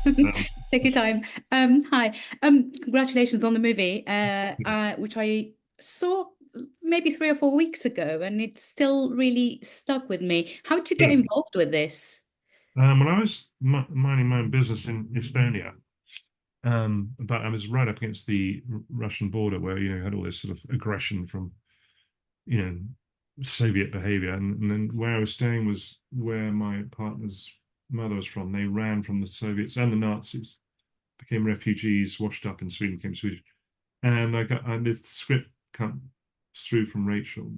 Um, Take your time. Hi. Congratulations on the movie, which I saw maybe 3 or 4 weeks ago, and it's still really stuck with me. How did you get Good. involved with this? When I was minding my own business in Estonia, but I was right up against the Russian border where, you had all this sort of aggression from, you know, Soviet behavior. And then where I was staying was where my partner's mother was from. They ran from the Soviets and the Nazis, became refugees, washed up in Sweden, became Swedish. And the script comes through from Rachel,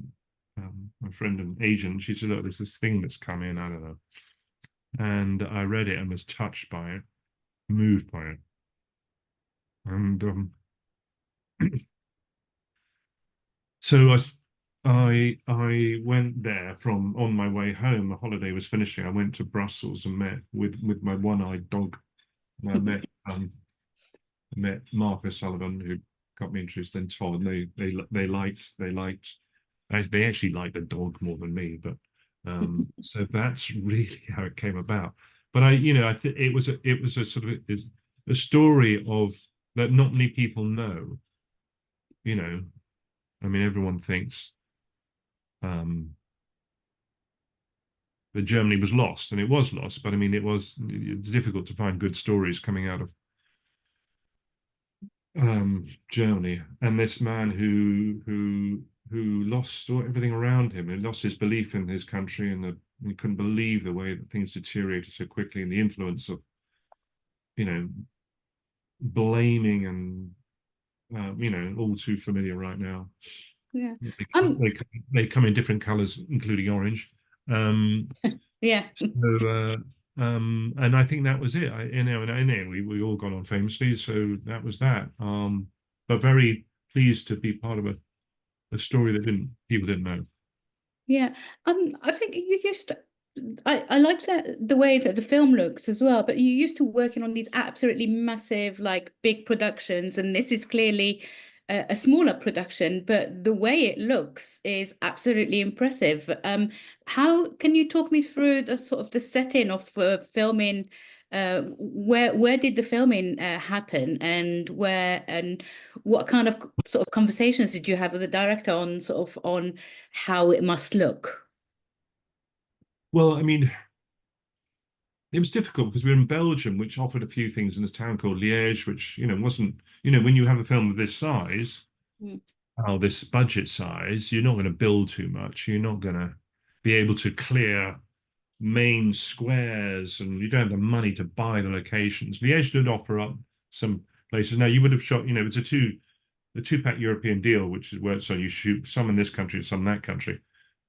my friend and agent. She said, "Look, there's this thing that's come in. I don't know." And I read it and was touched by it, moved by it. And so I went there from on my way home. The holiday was finishing. I went to Brussels and met with my one-eyed dog. And I met Marcus Sullivan, who got me interested in Todd. They actually liked the dog more than me, but so that's really how it came about. But it was a sort of a story of that not many people know. You know, I mean, everyone thinks um, that Germany was lost, and it was lost. But I mean, it's difficult to find good stories coming out of Germany, and this man who lost everything around him, and lost his belief in his country, and he couldn't believe the way that things deteriorated so quickly, and the influence of you know blaming and all too familiar right now. Yeah. They Um, they, they come in different colors, including orange. Um, yeah. and I think that was it. And I know we all got on famously, so that was that. But very pleased to be part of a story that people didn't know. Yeah. I think you used to, I like the way that the film looks as well, but you used to working on these absolutely massive, like big productions, and this is clearly a smaller production, but the way it looks is absolutely impressive. How can you talk me through the sort of the setting of filming? Where did the filming happen, and where and what kind of sort of conversations did you have with the director on sort of on how it must look? Well, I mean, it was difficult because we were in Belgium, which offered a few things in this town called Liège, which wasn't when you have a film of this size, Mm. this budget size, you're not going to build too much. You're not going to be able to clear main squares, and you don't have the money to buy the locations. Liège did offer up some places. Now you would have shot, it's a two-pack European deal, which is where so you shoot some in this country and some in that country.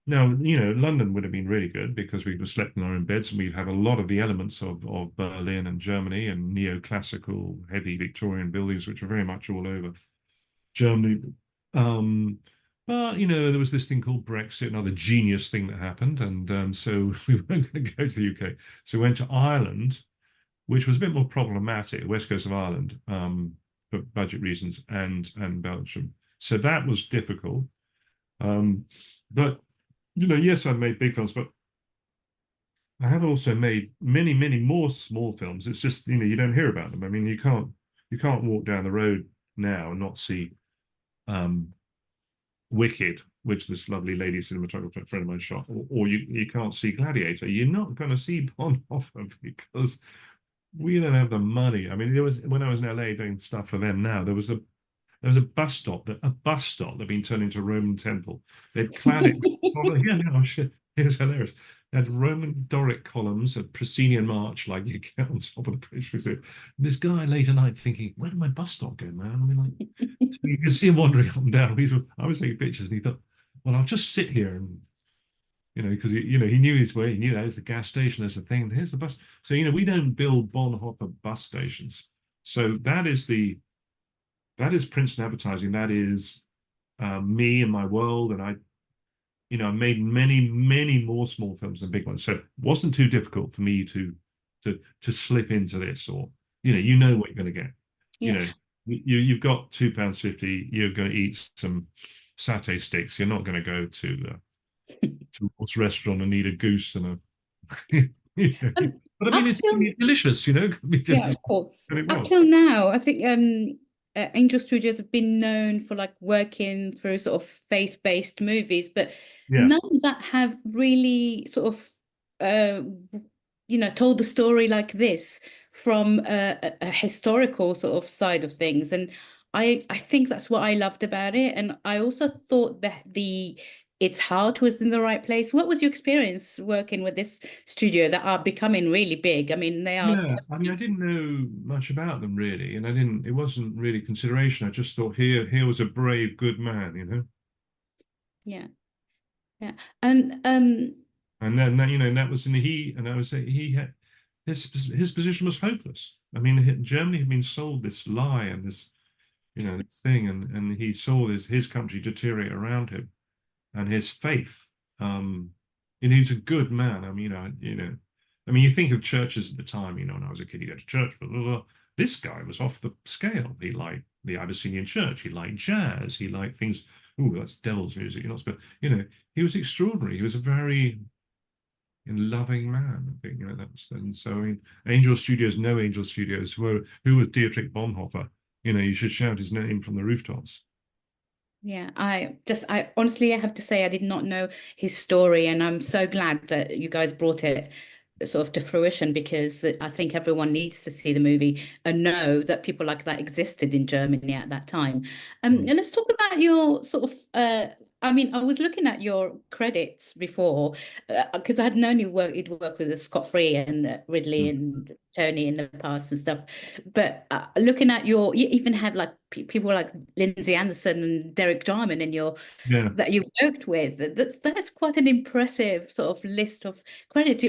Now, London would have been really good because we'd have slept in our own beds and we'd have a lot of the elements of Berlin and Germany and neoclassical, heavy Victorian buildings, which are very much all over Germany. Um, but there was this thing called Brexit, another genius thing that happened, and so we weren't going to go to the UK. So we went to Ireland, which was a bit more problematic, the west coast of Ireland, for budget reasons, and Belgium. So that was difficult. But yes, I've made big films, but I have also made many, many more small films. It's just you don't hear about them. I mean, you can't walk down the road now and not see um, Wicked, which this lovely lady cinematographer friend of mine shot, or you can't see Gladiator. You're not going to see Bonhoeffer because we don't have the money. I mean, there was when I was in LA doing stuff for them. Now there was a bus stop that had been turned into a Roman temple. They'd clad it with yeah, no, shit. It was hilarious. They had Roman Doric columns, a proscenium march like you get on top of the bridge. And this guy late at night thinking, where did my bus stop go, man? I mean, like, you could see him wandering up and down. I was taking pictures and he thought, well, I'll just sit here and, because he knew his way. He knew there's the gas station, there's the thing, here's the bus. So, we don't build Bonhoeffer bus stations. So that is Princeton advertising. That is me and my world. And I made many, many more small films than big ones. So it wasn't too difficult for me to slip into this, or you know what you're going to get. You Yeah. know, you've got £2.50. You're going to eat some satay sticks. You're not going to go to What's restaurant and eat a goose and a. But I mean, up it's till delicious, it could be yeah, delicious. of course. And it Up was. till now, I think Angel Studios have been known for like working through sort of faith-based movies, but Yeah. none that have really sort of uh told the story like this from a historical sort of side of things. And I think that's what I loved about it. And I also thought that the its heart was in the right place. What was your experience working with this studio that are becoming really big? I mean, they are Yeah, I mean, I starting. didn't know much about them really, and it wasn't really consideration. I just thought here was a brave, good man. Yeah, yeah. And And then that was in and I would say he had his position was hopeless. I mean, Germany had been sold this lie and this thing, and he saw his country deteriorate around him, and his faith. He's a good man. I mean, I mean, you think of churches at the time. When I was a kid, you go to church, but blah, blah, blah. This guy was off the scale. He liked the Abyssinian church. He liked jazz. He liked things. Oh, that's devil's music. You're not supposed. He was extraordinary. He was a very loving man. I think that's and so. I mean, Angel Studios, no Angel Studios. Who was Dietrich Bonhoeffer? You should shout his name from the rooftops. yeah, I honestly, I have to say, I did not know his story, and I'm so glad that you guys brought it sort of to fruition because I think everyone needs to see the movie and know that people like that existed in Germany at that time. Mm. And let's talk about your sort of. I mean, I was looking at your credits before because I had known you'd worked with Scott Free and Ridley Mm. and Tony in the past and stuff. But looking at you even have like people like Lindsay Anderson and Derek Jarman in your Yeah. that you worked with. That's quite an impressive sort of list of credits.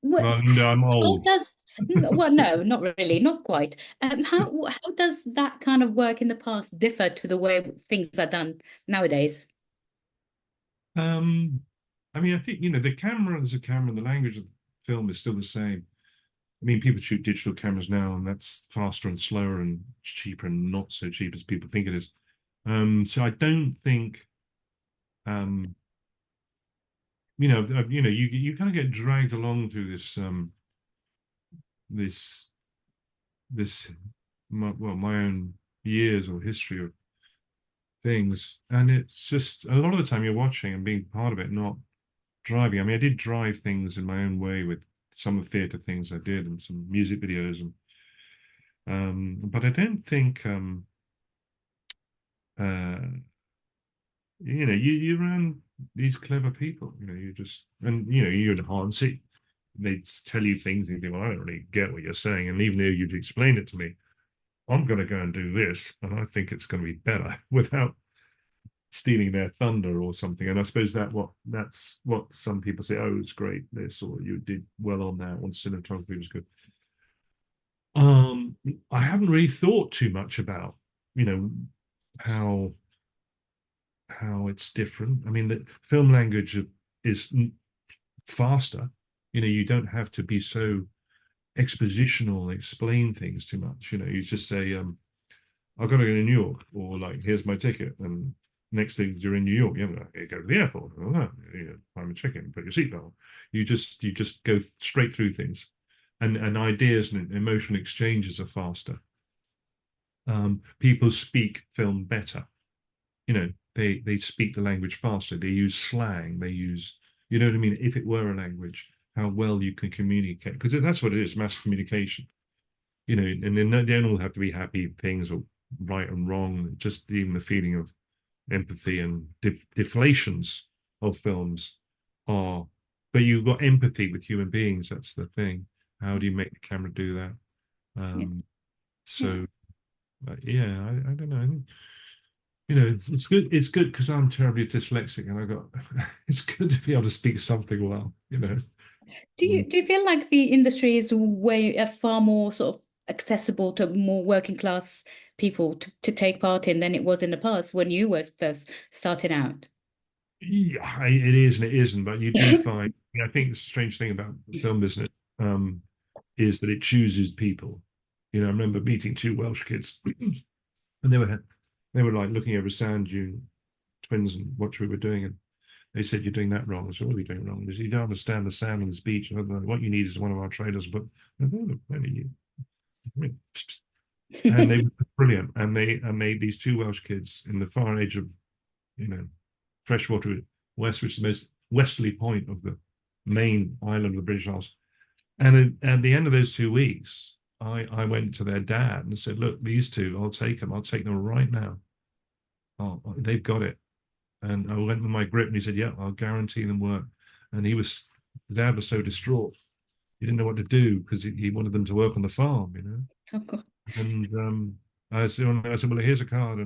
What, Well, no, I'm how old. does, well, no, not really, not quite. How does that kind of work in the past differ to the way things are done nowadays? Um, I mean, I think, the camera is a camera, and the language of the film is still the same. I mean, people shoot digital cameras now, and that's faster and slower and cheaper and not so cheap as people think it is. So I don't think, um, you kind of get dragged along through this, this, my own years or history of things, and it's just a lot of the time you're watching and being part of it, not driving. I mean, I did drive things in my own way with some of the theatre things I did and some music videos, and but I don't think uh, you're around these clever people. You just and you enhance it. They tell you things and you think, well, I don't really get what you're saying, and even though you'd explain it to me, I'm going to go and do this, and I think it's going to be better without stealing their thunder or something. And I suppose that's what some people say, oh, it's great this, or you did well on that one, cinematography was good. um I haven't really thought too much about you know how it's different. I mean, the film language is faster. You don't have to be so expositional, explain things too much. You just say, I've got to go to New York, or like, here's my ticket. And next thing you're in New York, you haven't go to the airport. Oh, no, find a chicken, put your seatbelt. You just go straight through things, and ideas and emotional exchanges are faster. People speak film better. They speak the language faster. They use slang. They use, what I mean. If it were a language, how well you can communicate, because that's what it is, mass communication. And then they don't all have to be happy things or right and wrong. Just even the feeling of empathy and deflations of films are, but you've got empathy with human beings. That's the thing. How do you make the camera do that? Yeah, Um, yeah. so yeah, I don't know. I think, it's good. It's good because I'm terribly dyslexic, and I got. It's good to be able to speak something well. Do you feel like the industry is way far more sort of accessible to more working class people to take part in than it was in the past when you were first starting out? Yeah, it is and it isn't, but you do find. I think the strange thing about the film business um, is that it chooses people. I remember meeting two Welsh kids, and they were like looking over sand dune twins and what we were doing, and They said, you're doing that wrong. I said, what are we doing wrong? They said, you don't understand the sound on this beach. What you need is one of our trailers. But and they were brilliant. And they made these two Welsh kids in the far edge of, freshwater west, which is the most westerly point of the main island of the British Isles. And at the end of those 2 weeks, I went to their dad and said, look, these two, I'll take them. I'll take them right now. Oh, they've got it. And I went with my grip and he said, yeah, I'll guarantee them work. And the dad was so distraught. He didn't know what to do because he wanted them to work on the farm, Oh, God. And I said, well, here's a card.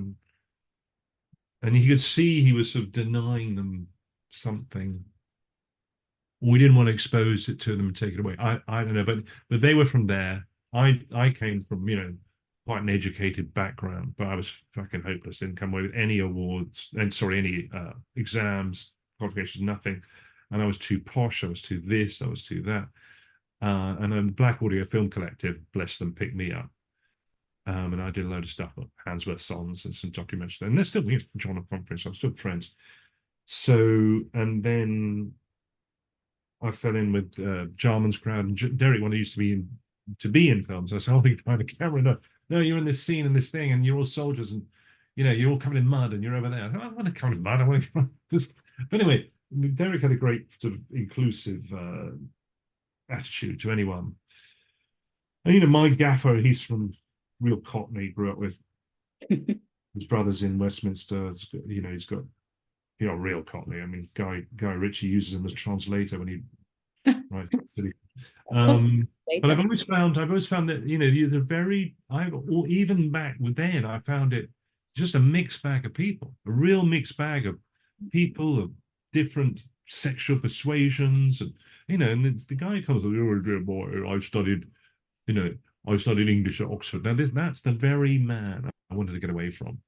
And he could see he was sort of denying them something. We didn't want to expose it to them and take it away. I don't know, but they were from there. I came from, quite an educated background, but I was fucking hopeless. Didn't come away with any awards, and sorry, any exams, qualifications, nothing. And I was too posh. I was too this. I was too that. And then Black Audio Film Collective, bless them, picked me up. And I did a load of stuff, like Handsworth songs and some documentaries. And they're still John and Conference. I'm still friends. So, and then I fell in with Jarman's crowd and Derek, when I used to be in films. I said, "Oh, behind the camera, no, you're in this scene and this thing, and you're all soldiers, and you're all covered in mud, and you're over there." I don't want to cover in mud. I want to just. But anyway, Derek had a great sort of inclusive attitude to anyone. And my gaffer, he's from real Cockney, grew up with his brothers in Westminster. He's got real Cockney. I mean, Guy Ritchie uses him as translator when he writes silly. But I've always found that the very even back then I found it just a mixed bag of people, a real mixed bag of people of different sexual persuasions, and and the guy comes, "Oh, dear boy, I studied English at Oxford." Now that's the very man I wanted to get away from.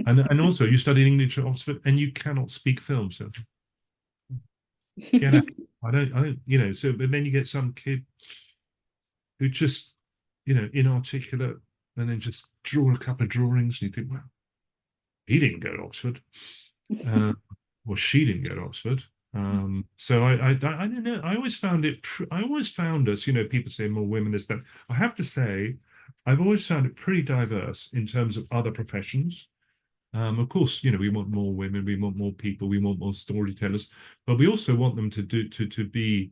And also, you studied English at Oxford, and you cannot speak film, so get out. I don't. So, but then you get some kid who just, inarticulate, and then just draw a couple of drawings, and you think, well, he didn't go to Oxford, or she didn't go to Oxford. So I don't know. I always found us, people say more women, this, that. I have to say, I've always found it pretty diverse in terms of other professions. Of course, we want more women, we want more people, we want more storytellers, but we also want them to be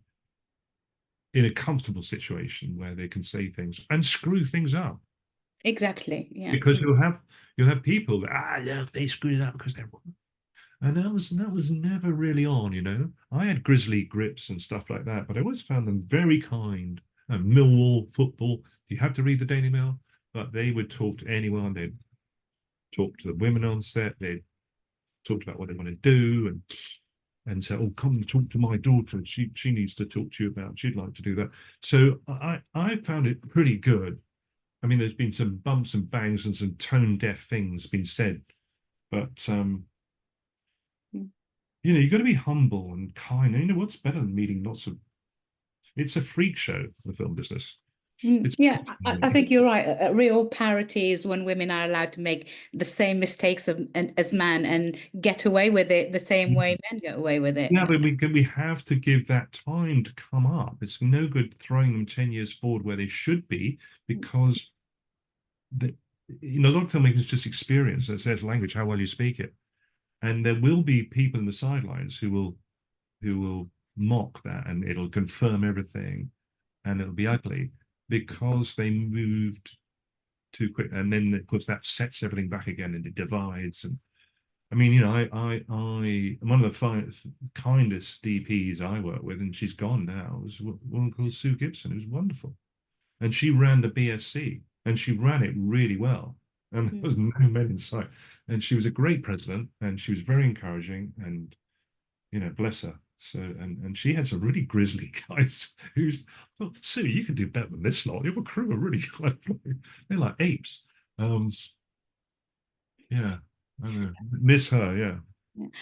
in a comfortable situation where they can say things and screw things up. Exactly. Yeah. Because you'll have people that look, they screwed it up because they're women. And that was never really on. I had grisly grips and stuff like that, but I always found them very kind. Millwall football, you have to read the Daily Mail, but they would talk to anyone. They'd talk to the women on set. They talked about what they want to do, and say, "Oh, come talk to my daughter. She needs to talk to you about. She'd like to do that." So I found it pretty good. I mean, there's been some bumps and bangs and some tone deaf things been said, but you've got to be humble and kind. And what's better than meeting lots of? It's a freak show, the film business. Yeah, I think you're right. A real parity is when women are allowed to make the same mistakes as men and get away with it the same way men get away with it. Yeah, but we have to give that time to come up. It's no good throwing them 10 years forward where they should be, because a lot of filmmaking is just experience. It says language, how well you speak it. And there will be people in the sidelines who will mock that, and it'll confirm everything, and it'll be ugly because they moved too quick. And then of course that sets everything back again, and it divides. And I mean, I one of the kindest DPs I work with, and she's gone now, was a woman called Sue Gibson. It was wonderful. And she ran the BSC, and she ran it really well. And there was no men in sight. And she was a great president, and she was very encouraging, and bless her. So and she had some really grisly guys who's thought, Sue, you can do better than this lot. Your crew are really they're like apes. Yeah, I know. Miss her, yeah.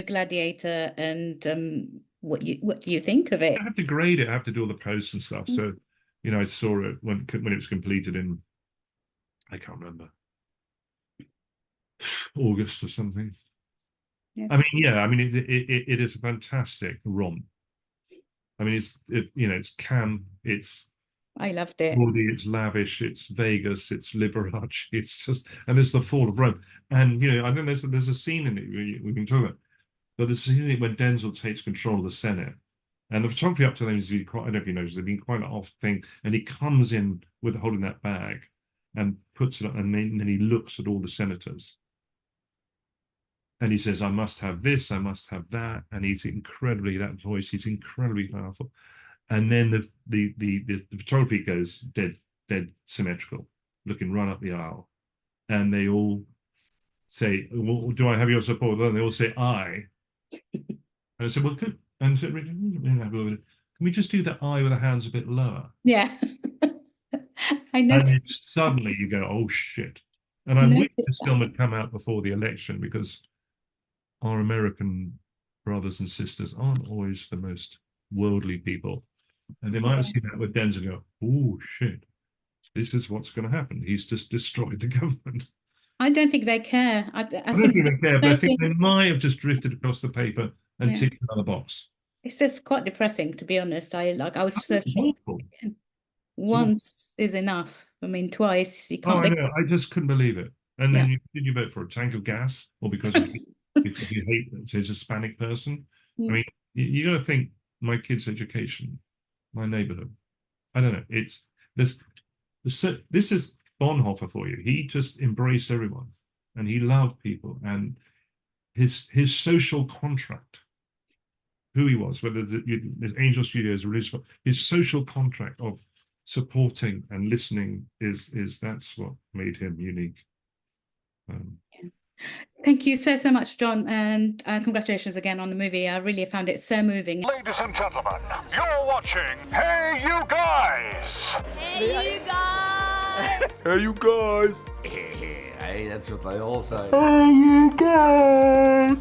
Gladiator, and what do you think of it? I have to grade it. I have to do all the posts and stuff. So, I saw it when it was completed in, I can't remember, August or something. Yeah. I mean, yeah, I mean, it is a fantastic romp. I mean, it's camp, it's I loved it. gaudy, it's lavish, it's Vegas, it's Liberace, it's just, and it's the fall of Rome. And I don't know, there's a scene in it we can talk about, but there's a scene in it when Denzel takes control of the Senate, and the photography up to then has been quite, I don't know if you noticed, they've been quite an off thing, and he comes in with holding that bag and puts it up, and then he looks at all the senators. And he says, I must have this, I must have that. And he's incredibly, that voice, he's incredibly powerful. And then the photography goes dead symmetrical, looking right up the aisle. And they all say, well, do I have your support? And they all say, I. And I said, well, good. And I said, can we just do the I with the hands a bit lower? Yeah. I know. And it's suddenly you go, oh shit. And I wish this film had come out before the election, because our American brothers and sisters aren't always the most worldly people. And they might have seen that with Denzel and go, oh shit, this is what's going to happen. He's just destroyed the government. I don't think they care. I don't think think they care, but I think they might have just drifted across the paper and ticked another box. It's just quite depressing, to be honest. I was so shocked. Once is enough. I mean, twice you can't. Oh, I know. I just couldn't believe it. And then did you vote for a tank of gas, or because you hate it's a Hispanic person? I mean, you got to think, my kids' education, my neighborhood. I don't know. It's this. This is Bonhoeffer for you. He just embraced everyone, and he loved people, and his social contract, who he was, whether the Angel Studios, religious, his social contract of supporting and listening is that's what made him unique. Thank you so much, John, and congratulations again on the movie. I really found it so moving. Ladies and gentlemen, you're watching Hey You Guys! Hey, you guys! Hey, you guys! Hey, that's what they all say. Hey, you guys!